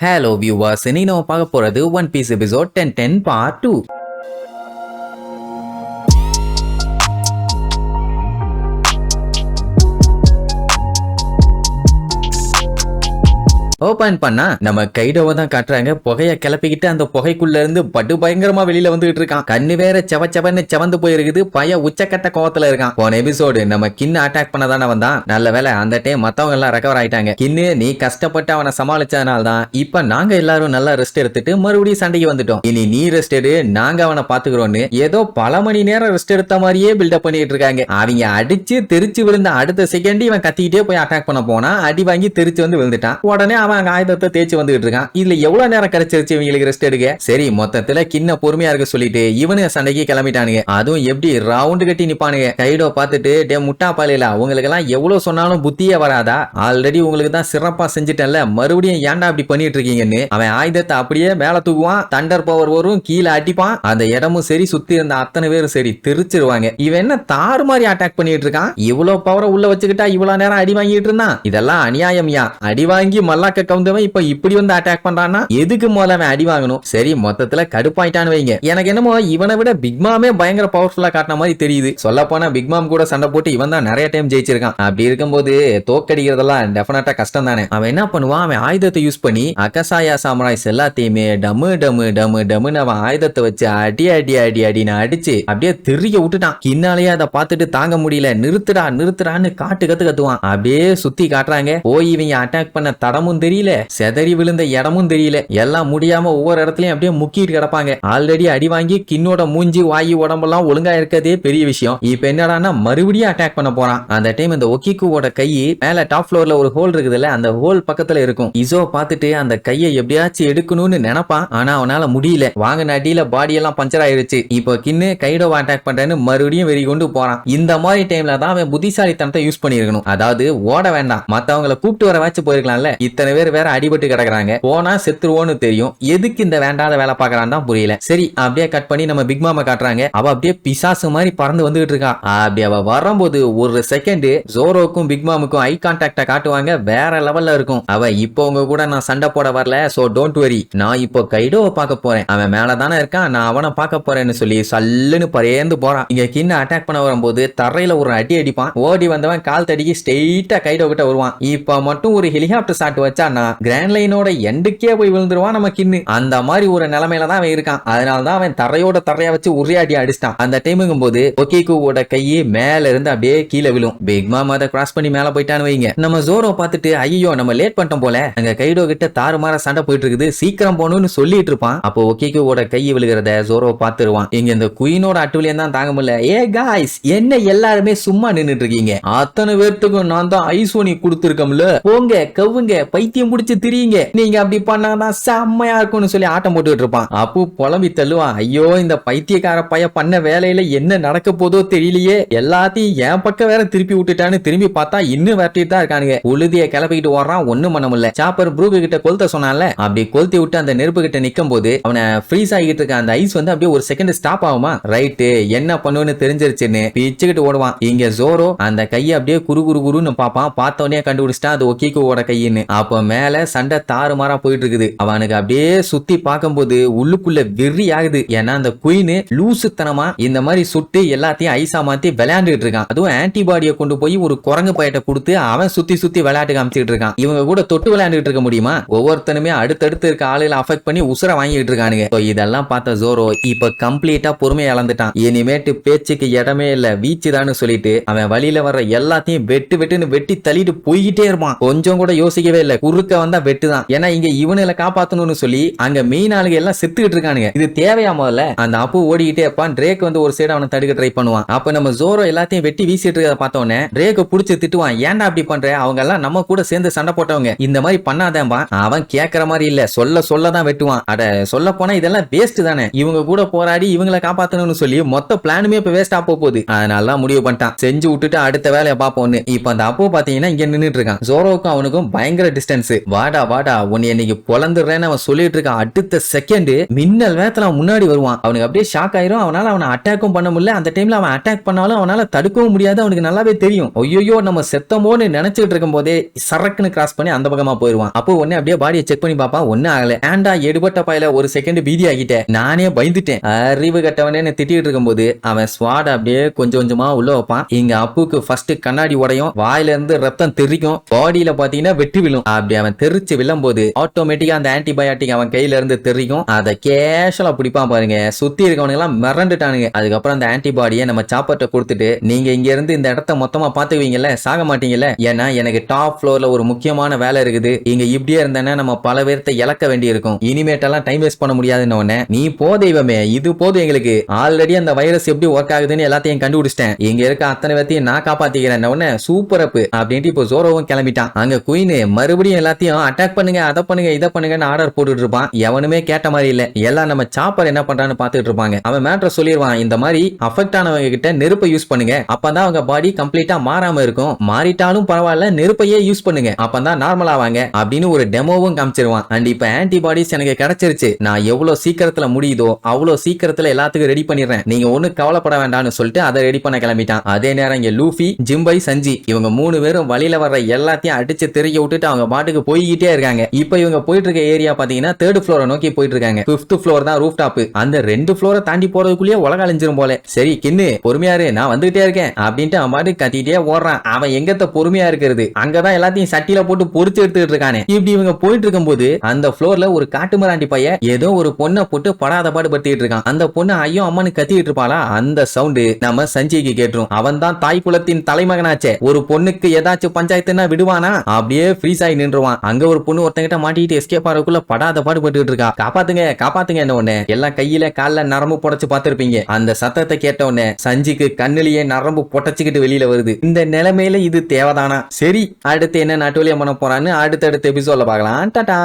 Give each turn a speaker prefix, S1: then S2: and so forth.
S1: Hello viewers, இன்னைக்கு நம்ம பார்க்க போறது One Piece episode 10 part 2. Open பண்ணா நம்ம கைடோவை தான் காட்டுறாங்க. புகைய கிளப்பிக்கிட்டு அந்த புகைக்குள்ள இருந்து படு பயங்கரமா வெளியில வந்துகிட்டு இருக்கான். கண்ணு வேற செவன்னு செவந்து போயிருக்குது. பய உச்சக்கட்ட கோவத்துல இருக்கான். போன எபிசோடு நம்ம கின்னு அட்டாக் பண்ணதானே வந்தான். நல்ல வேலை அந்த டைம் மத்தவங்க எல்லாம் ரெக்கவர் ஆயிட்டாங்க. கின்னு நீ கஷ்டப்பட்டு அவனை சமாளிச்சதுனால தான் இப்ப நாங்க எல்லாரும் நல்லா ரெஸ்ட் எடுத்துட்டு மறுபடியும் சண்டைக்கு வந்துட்டோம். இனி நீ ரெஸ்ட் எடு, நாங்க அவனை பாத்துக்கிறோம்னு ஏதோ பல மணி நேரம் ரெஸ்ட் எடுத்த மாதிரியே பில்டப் பண்ணிட்டு இருக்காங்க. அவங்க அடிச்சு தெரிச்சு விழுந்த அடுத்த செகண்ட் இவன் கத்திக்கிட்டே போய் அட்டாக் பண்ண போனா அடி வாங்கி தெரிச்சு வந்து விழுந்துட்டான். உடனே அவன் ஆயுதத்தை தேய்ச்சி வந்துட்டு இருக்கான். இதுல எவ்வளவு நேரம் கிடைச்சிருச்சு இவங்களுக்கு ரெஸ்ட் எடுக்க. சரி மொத்தத்துல கின்ன பொறுமையா இருக்க சொல்லிட்டு இவனு சண்டைக்கு கிளம்பிட்டானுங்க. அதுவும் எப்படி ரவுண்டு கட்டி நிப்பானுங்க. கைடோ பார்த்துட்டு டே முட்டா பாலையில உங்களுக்கு எல்லாம் எவ்வளவு சொன்னாலும் புத்தியே வராதா? ஆல்ரெடி உங்களுக்கு தான் சிறப்பா செஞ்சுட்டேன்ல, மறுபடியும் ஏன்டா அப்படி பண்ணிட்டு இருக்கீங்கன்னு அவன் ஆயுதத்தை அப்படியே மேல தூக்குவான். தண்டர் பவர் வரும், கீழே அடிப்பான். அந்த இடமும் சரி, சுத்தி இருந்த அத்தனை பேரும் சரி தெரிச்சிருவாங்க. இவன் என்ன தாறு மாதிரி அட்டாக் பண்ணிட்டு இருக்கான். இவ்வளவு பவரை உள்ள வச்சுக்கிட்டா இவ்வளவு நேரம் அடி வாங்கிட்டு இருந்தான். இதெல்லாம் அநியாயம்யா. அடி வாங்கி மல்லாக்க கவுந்தவன் இப்ப இப்படி வந்து அட்டாக் பண்றான்னா எதுக்கு முதல்ல அவன் அடி வாங்கணும்? சரி மொத்தத்துல கடுப்பாயிட்டான்னு வைங்க. எனக்கு என்னமோ இவனை விட பிக்மாமே பயங்கர பவர்ஃபுல்லா காட்டின மாதிரி தெரியுது. சொல்ல போனா பிக்மாம் கூட சண்டை போட்டு இவன் தான் நிறைய டைம் ஜெயிச்சிருக்கான். அப்படி இருக்கும்போது தோக்கடிக்கிறதெல்லாம் டெஃபினட்டா கஷ்டம் தானே. அவன் என்ன பண்ணுவான், அவன் ஆயுதத்தை யூஸ் பண்ணி அகசாயா சாமுராய்ஸ் எல்லாத்தையுமே டமு டமு டமு டமுன்னு அவன் ஆயுதத்தை வச்சு அடி அடி அடி அடின்னு அடிச்சு அப்படியே தெரிய விட்டுட்டான். கின்னாலேயே அதை பார்த்துட்டு தாங்க முடியல. நிறுத்துடா நிறுத்துடான்னு காட்டு கத்துவான். அப்படியே சுத்தி காட்டுறாங்க. போய் இவங்க அட்டாக் பண்ண தடமும் தெரியல, செதறி விழுந்த இடமும் தெரியல. எல்லாம் முடியாம ஒவ்வொரு இடத்துலயும் அப்படியே முக்கிட்டு கிடப்பாங்க. ஆல்ரெடி அடி வாங்கி கின்னோட மூஞ்சி வாயு உடம்பெல்லாம் ஒழுங்கா இருக்கதே பெரிய விஷயம். இப்ப என்னடான்னா மறுபடியும் அட்டாக் பண்ண போறான். அந்த டைம் இந்த ஒக்கிக்குவோட கை மேல டாப் ஃப்ளோர்ல ஒரு ஹோல் இருக்குதுல்ல, அந்த ஹோல் பக்கத்துல இருக்கும். இசோ பார்த்துட்டு அந்த கையை எப்படியாச்சும் எடுக்கணும்னு நினைப்பான். ஆனா அவனால முடியல. வாங்கின அடியில பாடி எல்லாம் பஞ்சர் ஆயிருச்சு. இப்போ கின்னு கைடோவை அட்டாக் பண்றேன்னு மறுபடியும் வெறி கொண்டு போறான். இந்த மாதிரி டைம்ல தான் அவன் புத்திசாலித்தனத்தை யூஸ் பண்ணிருக்கணும். அதாவது ஓட வேண்டாம், மத்தவங்களை கூப்பிட்டு வர வச்சு போயிருக்கலாம்ல. இத்தனை பேர் வேற அடிபட்டு கிடக்குறாங்க. போனா செத்துருவோன்னு தெரியும். எதுக்கு இந்த வேண்டாத வேலை பாக்குறான்னு தான் புரியல. சரி அப்படியே கட் பண்ணி நம்ம பிக் மாமா காட்டுறாங்க. அவ அப்படியே பிசாசு மாதிரி பறந்து வந்துகிட்டு இருக்கா. அப்படி அவ வரும்போது ஒரு செகண்ட் ஜோரோக்கும் பிக் மாமுக்கும் ஐ கான்டாக்ட காட்டுவாங்க. வேற லெவல்ல இருக்கும். அவ இப்போ உங்க கூட நான் சண்டை போட வரல, சோ டோன்ட் வரி, நான் இப்போ கைடோவை பார்க்க போறேன். அவன் மேலதானே இருக்கான், நான் அவனை பார்க்க போறேன்னு சொல்லி சல்லுன்னு பறந்து போறான். இங்க கின்ன அட்டாக் பண்ண வரும்போது தரையில ஒரு அடி அடிப்பான். ஓடி வந்தவன் கால் தடிக்கி ஸ்ட்ரெயிட்டா கைடோ கிட்ட வருவான். இப்ப மட்டும் ஒரு ஹெலிகாப்டர் ஷாட் வச்சானா கிராண்ட் லைனோட எண்டுக்கே போய் விழுந்துருவான் நம்ம கின்னு. அந்த மாதிரி ஒரு நிலைமையில தான் அவன் இருக்கான். அதனாலதான் அவன் தரையோட தரையா வச்சு உரையாடி அடிச்சிட்டான். அந்த டைமுங்கும் போது ஒக்கிக்குவோட கையே மேல இருந்து அப்படியே கீழே விழும். பிக் மாமா அதை கிராஸ் பண்ணி மேல போயிட்டான்னு வைங்க. நம்ம ஜோரோ பார்த்துட்டு ஐயோ நம்ம லேட் பண்ணிட்டோம் போல, அங்க கைடோ கிட்ட தாறுமாற சண்டை போயிட்டு இருக்குது, சீக்கிரம் போகணும்னு சொல்லிட்டு இருப்பான். அப்போ ஒக்கிக்குவோட கையை விழுகிறத ஜோரோ பார்த்துருவான். இங்க இந்த குயினோட அட்டுலியம் தான் தாங்க முடியல. ஏ காய்ஸ், என்ன எல்லாருமே சும்மா நின்னுட்டு இருக்கீங்க? அத்தனை பேர்த்துக்கும் நான் தான் ஐசோனி கொடுத்துருக்கோம்ல, போங்க கவுங்க பைத்தியம் பிடிச்சு திரியுங்க. நீங்க அப்படி பண்ணா செம்மையா இருக்கும்னு சொல்லி ஆட்டம் போட்டுட்டு இருப்பான். அப்போ புலம்பி தள்ளுவான். ஐயோ இந்த பைத்தியக்கார பைய பண்ண வேலையில என்ன நடக்க போதோ தெரியலையே, எல்லாத்தையும் என் பக்கம் வேற திருப்பி விட்டுட்டான்னு திரும்பி பார்த்தா இன்னும் விரட்டிட்டு தான் இருக்கானுங்க. உழுதிய கிளப்பிக்கிட்டு ஓடுறான். ஒண்ணும் பண்ண முடியல. சாப்பர் ப்ரூக்கு கிட்ட கொளுத்த சொன்னான்ல, அப்படி கொளுத்தி விட்டு அந்த நெருப்பு கிட்ட நிக்கும் போது அவனை ஃப்ரீஸ் ஆகிட்டு இருக்க அந்த ஐஸ் வந்து அப்படியே ஒரு செகண்ட் ஸ்டாப் ஆகுமா. ரைட்டு என்ன பண்ணுன்னு தெரிஞ்சிருச்சுன்னு பிச்சுக்கிட்டு ஓடுவான். இங்க ஜோரோ அந்த கையை அப்படியே குரு குரு குருன்னு பாப்பான். பார்த்தோன்னே கண்டுபிடிச்சிட்டா அது ஒக்கிக்குவோட கையின்னு. அப்போ மேல சண்டை தாறுமாறா போயிட்டு இருக்குது. அவனுக்கு அப்படியே சுத்தி பார்க்கும்போது உள்ளுக்குள்ள வெறி ஆகுது. ஏன்னா அந்த குயின் லூசுத்தனமா இந்த மாதிரி சுட்டு எல்லாத்தையும் ஐசா மாத்தி விளையாண்டுட்டு இருக்கான். அதுவும் ஆன்டிபாடியை கொண்டு போய் ஒரு குரங்கு பையட்ட கொடுத்து அவன் சுத்தி சுத்தி விளையாட்டு காமிச்சிட்டு இருக்கான். இவங்க கூட தொட்டு விளையாண்டுட்டு இருக்க முடியுமா? ஒவ்வொருத்தனுமே அடுத்தடுத்து இருக்க ஆளுகளை அஃபெக்ட் பண்ணி உசுர வாங்கிட்டு இருக்கானுங்க. இதெல்லாம் பார்த்த ஜோரோ இப்ப கம்ப்ளீட்டா பொறுமையை இழந்துட்டான். இனிமேட்டு பேச்சுக்கு இடமே இல்ல, வீச்சுதான்னு சொல்லிட்டு அவன் வழியில வர்ற எல்லாத்தையும் வெட்டுன்னு வெட்டி தள்ளிட்டு போய்கிட்டே இருப்பான். கொஞ்சம் கூட யோசிக்கவே இல்ல, குறுக்க வந்தா வெட்டுதான். ஏன்னா இங்க இவனுல காப்பாத்தணும்னு சொல்லி அங்க மெயின் ஆளுங்க எல்லாம் செத்துக்கிட்டு இருக்கானுங்க. இது தேவையா? முதல்ல அந்த அப்பு ஓடிக்கிட்டே இருப்பான். ட்ரேக் வந்து ஒரு சைடு அவனை தடுக்க ட்ரை பண்ணுவான். அப்ப நம்ம ஜோரோ எல்லாத்தையும் வெட்டி வீசிட்டு இருக்க பார்த்தோன்னே ட்ரேக்க புடிச்சு திட்டுவான். ஏன்டா அப்படி பண்ற? அவங்க எல்லாம் நம்ம கூட சேர்ந்து சண்டை போட்டவங்க, இந்த மாதிரி பண்ணாதேன்பா. அவன் கேட்கற மாதிரி இல்ல, சொல்லதான் வெட்டுவான். அட சொல்ல போனா இதெல்லாம் வேஸ்ட் தானே. இவங்க கூட போராடி இவங்களை காப்பாத்தணும்னு சொல்லி மொத்த பிளானுமே இப்ப வேஸ்டா போகுது. அதனால முடிவு பண்ணிட்டான், செஞ்சு விட்டுட்டு அடுத்த வேலையை பார்ப்போம்னு. இப்ப அந்த அப்போ பாத்தீங்கன்னா இங்க நின்னுட்டு இருக்கான். ஜோரோக்கும் அவனுக்கும் பயங்கர டிஸ்டன்ஸ். சஸ்பென்ஸ். வாடா வாடா உன்னை இன்னைக்கு பொளந்துறேன்னு அவன் சொல்லிட்டு இருக்கான். அடுத்த செகண்ட் மின்னல் வேகத்துல அவன் முன்னாடி வருவான். அவனுக்கு அப்படியே ஷாக் ஆயிரும். அவனால அவனை அட்டாக்கும் பண்ண முடியல. அந்த டைம்ல அவன் அட்டாக் பண்ணாலும் அவனால தடுக்கவும் முடியாது. அவனுக்கு நல்லாவே தெரியும். ஐயோ நம்ம செத்தமோன்னு நினைச்சிட்டு இருக்கும் போதே சரக்குன்னு கிராஸ் பண்ணி அந்த பக்கமா போயிருவான். அப்போ உடனே அப்படியே பாடியை செக் பண்ணி பாப்பான். ஒன்னும் ஆகல. ஏண்டா எடுபட்ட பாயில ஒரு செகண்ட் பீதி ஆகிட்டேன். நானே பயந்துட்டேன். அறிவு கட்டவனே திட்டிட்டு இருக்கும் போது அவன் ஸ்வாட் அப்படியே கொஞ்சம் கொஞ்சமா உள்ள வைப்பான். இங்க அப்புக்கு ஃபர்ஸ்ட் கண்ணாடி உடையும். வாயில இருந்து ரத்தம் தெரிக்கும். பாடியில பாத்தீங்கன்னா வெட்டி விழும். அப்படி அவன் தெரிச்சு விழும் போது ஆட்டோமேட்டிக்கா அந்த ஆன்டிபயோட்டிக் அவன் கையில இருந்து தெரியும். அதை கேஷுவலா பிடிப்பான் பாருங்க. சுத்தி இருக்கவனுங்க எல்லாம் மிரண்டுட்டானுங்க. அதுக்கப்புறம் அந்த ஆன்டிபாடியை நம்ம சாப்பாட்டை கொடுத்துட்டு நீங்க இங்க இருந்து இந்த இடத்த மொத்தமா பாத்துக்குவீங்கல்ல, சாக மாட்டீங்கல்ல, ஏன்னா எனக்கு டாப் ஃப்ளோர்ல ஒரு முக்கியமான வேலை இருக்குது. இங்க இப்படியே இருந்தேன்னா நம்ம பல பேர்த்த இழக்க வேண்டி இருக்கும். இனிமேட்டெல்லாம் டைம் வேஸ்ட் பண்ண முடியாதுன்னு உடனே நீ போ தெய்வமே, இது போதும் எங்களுக்கு. ஆல்ரெடி அந்த வைரஸ் எப்படி ஒர்க் ஆகுதுன்னு எல்லாத்தையும் கண்டுபிடிச்சிட்டேன். இங்க இருக்க அத்தனை பேர்த்தையும் நான் காப்பாத்திக்கிறேன். உடனே சூப்பர் அப் அப்படின்ட்டு இப்போ ஜோரோவும் கிளம்பிட்டான். அங்க குயின் மறுபடியும் எல்லாத்தையும் அட்டாக் பண்ணுங்க, அதை பண்ணுங்க, இதை பண்ணுங்கன்னு ஆர்டர் போட்டுட்டு இருப்பான். எவனுமே கேட்ட மாதிரி இல்ல. எல்லாம் நம்ம சாப்பர் என்ன பண்றான்னு பாத்துட்டு இருப்பாங்க. அவன் மேட்ரை சொல்லிடுவான். இந்த மாதிரி அஃபெக்ட் ஆனவங்க கிட்ட நெருப்பை யூஸ் பண்ணுங்க. அப்பதான் அவங்க பாடி கம்ப்ளீட்டா மாறாம இருக்கும். மாறிட்டாலும் பரவாயில்ல, நெருப்பையே யூஸ் பண்ணுங்க. அப்பதான் நார்மல் ஆவாங்க அப்படின்னு ஒரு டெமோவும் காமிச்சிருவான். அண்ட் இப்ப ஆன்டிபாடிஸ் எனக்கு கிடைச்சிருச்சு. நான் எவ்வளவு சீக்கிரத்துல முடியுதோ அவ்வளவு சீக்கிரத்துல எல்லாத்துக்கும் ரெடி பண்ணிடுறேன். நீங்க ஒண்ணு கவலைப்பட வேண்டாம்னு சொல்லிட்டு அதை ரெடி பண்ண கிளம்பிட்டான். அதே நேரம் இங்க லூஃபி, ஜிம்பை, சஞ்சி இவங்க 3 பேரும் வழியில வர்ற எல்லாத்தையும் அடிச்சு தெரிய விட்டுட்டு அவங்க பாட்டுக்கு போய்கிட்டே இருக்காங்க. இப்ப இவங்க போயிட்டு இருக்க ஏரியா பாத்தீங்கன்னா 3rd ஃப்ளோரை நோக்கி போயிட்டு இருக்காங்க. 5th ஃப்ளோர் தான் ரூஃப் டாப். அந்த 2 ஃப்ளோரை தாண்டி போறதுக்குள்ளேயே உலக அழிஞ்சிரும் போல. சரி கின்னு பொறுமையாரு, நான் வந்துகிட்டே இருக்கேன் அப்படின்ட்டு அவன் பாட்டு கத்திட்டே ஓடுறான். அவன் எங்கத்த பொறுமையா இருக்கிறது, அங்கதான் எல்லாத்தையும் சட்டியில போட்டு பொறிச்சு எடுத்துட்டு இருக்கானே. இப்படி இவங்க போயிட்டு இருக்கும் போது அந்த ஃப்ளோர்ல ஒரு காட்டுமராண்டி பையன் ஏதோ ஒரு பொண்ணை போட்டு படாத பாடு படுத்திட்டு இருக்கான். அந்த பொண்ணு ஐயோ அம்மானு கத்திட்டு இருப்பாளா, அந்த சவுண்டு நம்ம சஞ்சய்க்கு கேட்டுரும். அவன் தான் தாய் குலத்தின் தலைமகனாச்சே. ஒரு பொண்ணுக்கு ஏதாச்சும் பஞ்சாயத்துனா விடுவானா, அப்படியே ஃப்ரீஸ் ஆகி நின்றுவான். அங்க ஒரு பொண்ணு ஒருத்தங்கிட்ட மாட்டிட்டு எஸ்கேப் ஆறதுக்குள்ள படாத பாடு பட்டுட்டு இருக்கா. காப்பாத்துங்க காப்பாத்துங்க என்ன ஒண்ணு. எல்லாம் கையில கால்ல நரம்பு புடைச்சு பார்த்திருப்பீங்க. அந்த சத்தத்தை கேட்ட உடனே சஞ்சிக்கு கண்ணிலேயே நரம்பு பொட்டச்சுக்கிட்டு வெளியில வருது. இந்த நிலைமையில இது தேவைதானா? சரி அடுத்து என்ன நாட்டுவலியம் பண்ண போறான்னு அடுத்தடுத்த எபிசோட்ல பார்க்கலாம். டாடா.